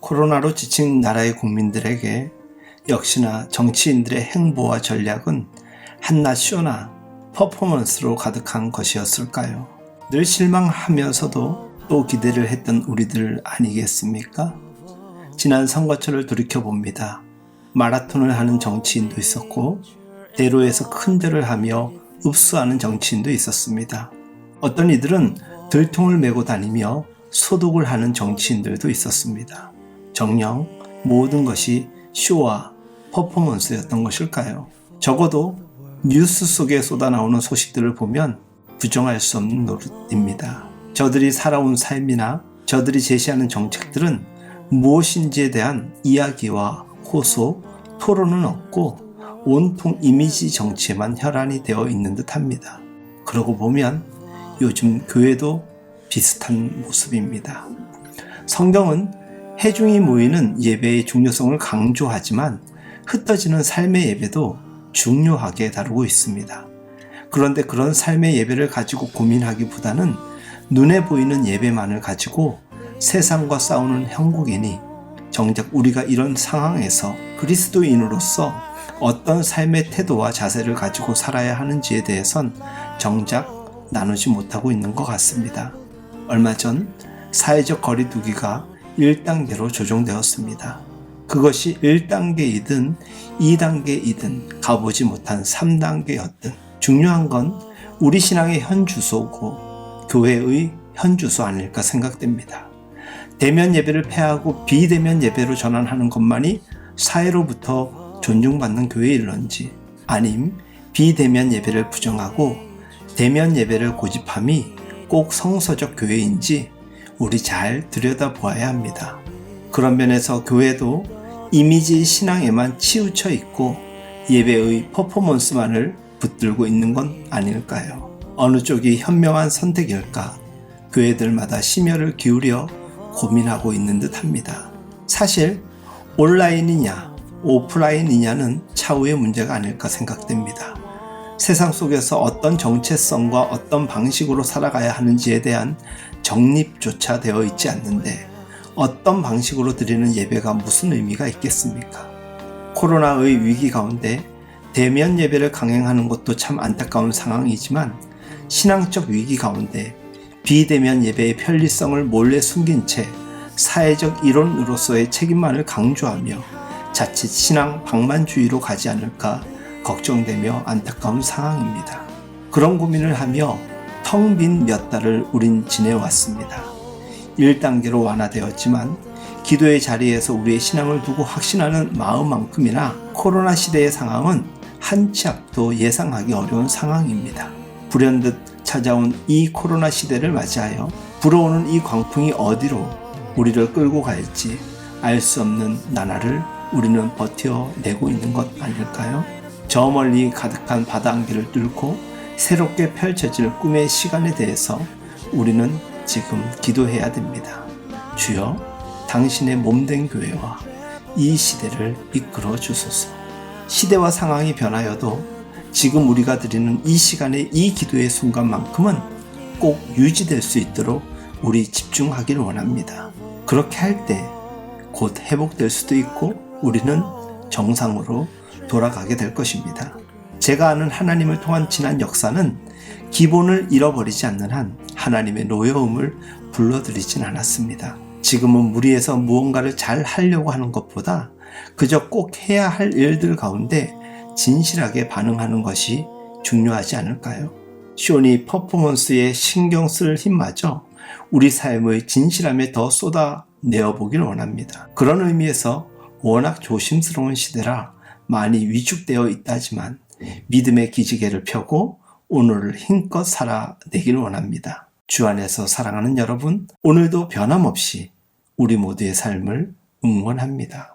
코로나로 지친 나라의 국민들에게 역시나 정치인들의 행보와 전략은 한낱 쇼나 퍼포먼스로 가득한 것이었을까요? 늘 실망하면서도 또 기대를 했던 우리들 아니겠습니까? 지난 선거철을 돌이켜봅니다. 마라톤을 하는 정치인도 있었고 대로에서 큰 절을 하며 읍수하는 정치인도 있었습니다. 어떤 이들은 들통을 메고 다니며 소독을 하는 정치인들도 있었습니다. 정녕 모든 것이 쇼와 퍼포먼스였던 것일까요? 적어도 뉴스 속에 쏟아나오는 소식들을 보면 부정할 수 없는 노릇입니다. 저들이 살아온 삶이나 저들이 제시하는 정책들은 무엇인지에 대한 이야기와 호소, 토론은 없고 온통 이미지 정치에만 혈안이 되어 있는 듯합니다. 그러고 보면 요즘 교회도 비슷한 모습입니다. 성경은 회중이 모이는 예배의 중요성을 강조하지만 흩어지는 삶의 예배도 중요하게 다루고 있습니다. 그런데 그런 삶의 예배를 가지고 고민하기보다는 눈에 보이는 예배만을 가지고 세상과 싸우는 형국이니 정작 우리가 이런 상황에서 그리스도인으로서 어떤 삶의 태도와 자세를 가지고 살아야 하는지에 대해선 정작 나누지 못하고 있는 것 같습니다. 얼마 전 사회적 거리두기가 1단계로 조정되었습니다. 그것이 1단계이든 2단계이든 가보지 못한 3단계였든 중요한 건 우리 신앙의 현주소고 교회의 현주소 아닐까 생각됩니다. 대면 예배를 폐하고 비대면 예배로 전환하는 것만이 사회로부터 존중받는 교회일런지 아님 비대면 예배를 부정하고 대면 예배를 고집함이 꼭 성서적 교회인지 우리 잘 들여다보아야 합니다. 그런 면에서 교회도 이미지 신앙에만 치우쳐 있고 예배의 퍼포먼스만을 붙들고 있는 건 아닐까요? 어느 쪽이 현명한 선택일까? 교회들마다 심혈을 기울여 고민하고 있는 듯합니다. 사실 온라인이냐 오프라인이냐는 차후의 문제가 아닐까 생각됩니다. 세상 속에서 어떤 정체성과 어떤 방식으로 살아가야 하는지에 대한 정립조차 되어 있지 않는데 어떤 방식으로 드리는 예배가 무슨 의미가 있겠습니까? 코로나의 위기 가운데 대면 예배를 강행하는 것도 참 안타까운 상황이지만 신앙적 위기 가운데 비대면 예배의 편리성을 몰래 숨긴 채 사회적 이론으로서의 책임만을 강조하며 자칫 신앙 방만주의로 가지 않을까 걱정되며 안타까운 상황입니다. 그런 고민을 하며 텅 빈 몇 달을 우린 지내왔습니다. 1단계로 완화되었지만 기도의 자리에서 우리의 신앙을 두고 확신하는 마음만큼이나 코로나 시대의 상황은 한 치 앞도 예상하기 어려운 상황입니다. 불현듯 찾아온 이 코로나 시대를 맞이하여 불어오는 이 광풍이 어디로 우리를 끌고 갈지 알 수 없는 나날을 우리는 버텨내고 있는 것 아닐까요? 저 멀리 가득한 바닷길을 뚫고 새롭게 펼쳐질 꿈의 시간에 대해서 우리는 지금 기도해야 됩니다. 주여, 당신의 몸된 교회와 이 시대를 이끌어 주소서. 시대와 상황이 변하여도 지금 우리가 드리는 이 시간의 이 기도의 순간만큼은 꼭 유지될 수 있도록 우리 집중하기를 원합니다. 그렇게 할 때 곧 회복될 수도 있고 우리는 정상으로 돌아가게 될 것입니다. 제가 아는 하나님을 통한 지난 역사는 기본을 잃어버리지 않는 한 하나님의 노여움을 불러들이진 않았습니다. 지금은 무리해서 무언가를 잘 하려고 하는 것보다 그저 꼭 해야 할 일들 가운데 진실하게 반응하는 것이 중요하지 않을까요? 쇼니 퍼포먼스에 신경 쓸 힘마저 우리 삶의 진실함에 더 쏟아내어 보길 원합니다. 그런 의미에서 워낙 조심스러운 시대라 많이 위축되어 있다지만 믿음의 기지개를 펴고 오늘을 힘껏 살아내길 원합니다. 주 안에서 사랑하는 여러분, 오늘도 변함없이 우리 모두의 삶을 응원합니다.